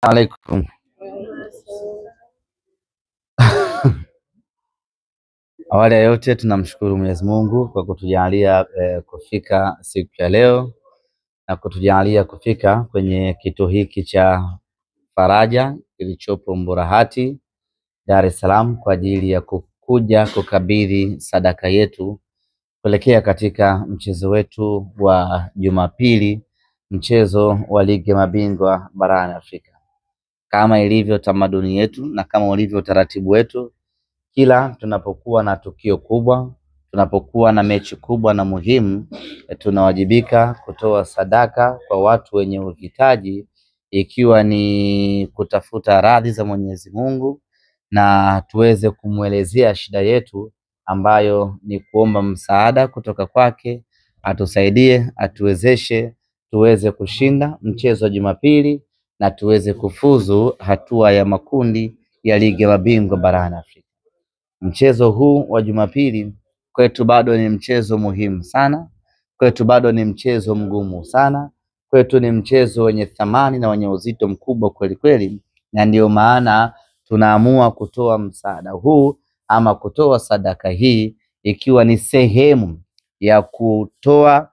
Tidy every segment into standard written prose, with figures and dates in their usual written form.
Alaikum. Awali ya yote tunamshukuru Mwenyezi Mungu kwa kutujalia kufika siku ya leo na kutujalia kufika kwenye kituo hiki cha Faraja kilichopo Mburahati, Dar es Salaam kwa ajili ya kuja kukabidhi sadaka yetu kuelekea katika mchezo wetu wa Jumapili, mchezo wa ligi ya mabingwa barani Afrika. Kama ilivyo tamaduni yetu na kama ulivyo utaratibu wetu, kila tunapokuwa na tukio kubwa, tunapokuwa na mechi kubwa na muhimu, tunawajibika kutoa sadaka kwa watu wenye uhitaji, ikiwa ni kutafuta radhi za Mwenyezi Mungu na tuweze kumwelezea shida yetu ambayo ni kuomba msaada kutoka kwake, atusaidie, atuwezeshe tuweze kushinda mchezo wa Jumapili na tuweze kufuzu hatua ya makundi ya ligi ya mabingwa barani Afrika. Mchezo huu wa Jumapili kwetu bado ni mchezo muhimu sana, kwetu bado ni mchezo mgumu sana, kwetu ni mchezo wenye thamani na wenye uzito mkubwa kweli kweli, na ndio maana tunaamua kutoa msaada huu ama kutoa sadaka hii ikiwa ni sehemu ya kutoa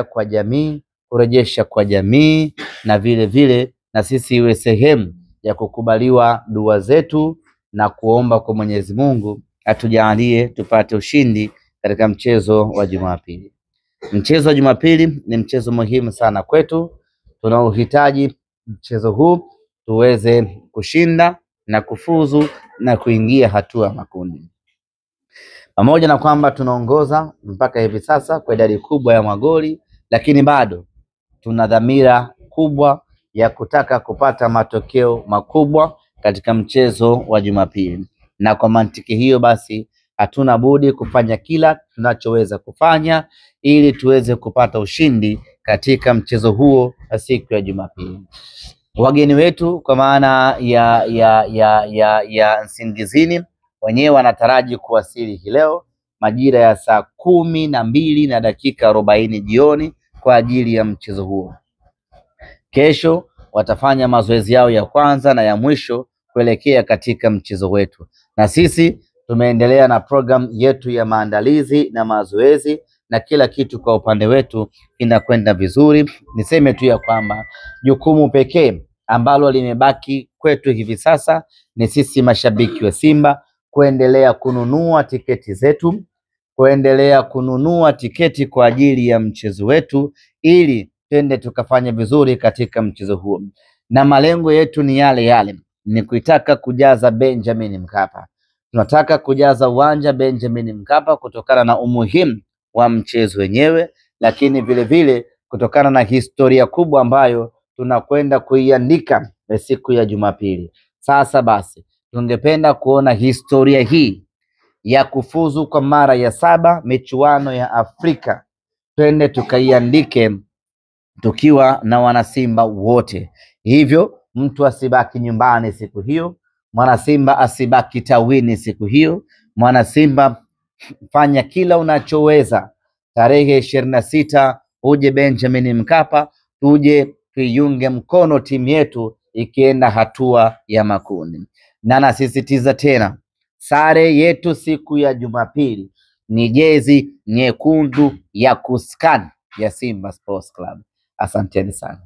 kwa jamii, kurejesha kwa jamii, na vile vile na sisi iwe sehemu ya kukubaliwa dua zetu na kuomba kwa Mwenyezi Mungu atujalie tupate ushindi katika mchezo wa Jumapili. Mchezo wa Jumapili ni mchezo muhimu sana kwetu. Tunauhitaji mchezo huu tuweze kushinda na kufuzu na kuingia hatua makundi. Pamoja na kwamba tunaongoza mpaka hivi sasa kwa idadi kubwa ya magoli, lakini bado tuna dhamira kubwa ya kutaka kupata matokeo makubwa katika mchezo wa Jumapili. Na kwa mantiki hiyo basi hatuna budi kufanya kila tunachoweza kufanya ili tuweze kupata ushindi katika mchezo huo siku ya Jumapili. Wageni wetu kwa maana ya Nsingizini wenyewe wanataraji kuwasili hii leo majira ya saa 12:40 jioni kwa ajili ya mchezo huo. Kesho watafanya mazoezi yao ya kwanza na ya mwisho kuelekea katika mchezo wetu, na sisi tumeendelea na program yetu ya maandalizi na mazoezi na kila kitu kwa upande wetu inakwenda vizuri. Niseme tu ya kwamba jukumu pekee ambalo limebaki kwetu hivi sasa ni sisi mashabiki wa Simba kuendelea kununua tiketi zetu, kuendelea kununua tiketi kwa ajili ya mchezo wetu ili twende tukafanya vizuri katika mchezo huo. Na malengo yetu ni yale yale, ni kuitaka kujaza Benjamin Mkapa. Tunataka kujaza uwanja Benjamin Mkapa kutokana na umuhimu wa mchezo wenyewe, lakini vile vile kutokana na historia kubwa ambayo tunakwenda kuiandika siku ya Jumapili. Sasa basi tungependa kuona historia hii ya kufuzu kwa mara ya 7 michuano ya Afrika twende tukaiandike tukiwa na wanasimba wote. Hivyo mtu asibaki nyumbani siku hiyo, mwanasimba asibaki tawini siku hiyo. Mwanasimba fanya kila unachoweza, tarehe 26 uje Benjamin Mkapa, tuje tuiunge mkono timu yetu ikienda hatua ya makundi. Na nasisitiza tena, sare yetu siku ya Jumapili ni jezi nyekundu ya kuskan ya Simba Sports Club. Asanteni sana.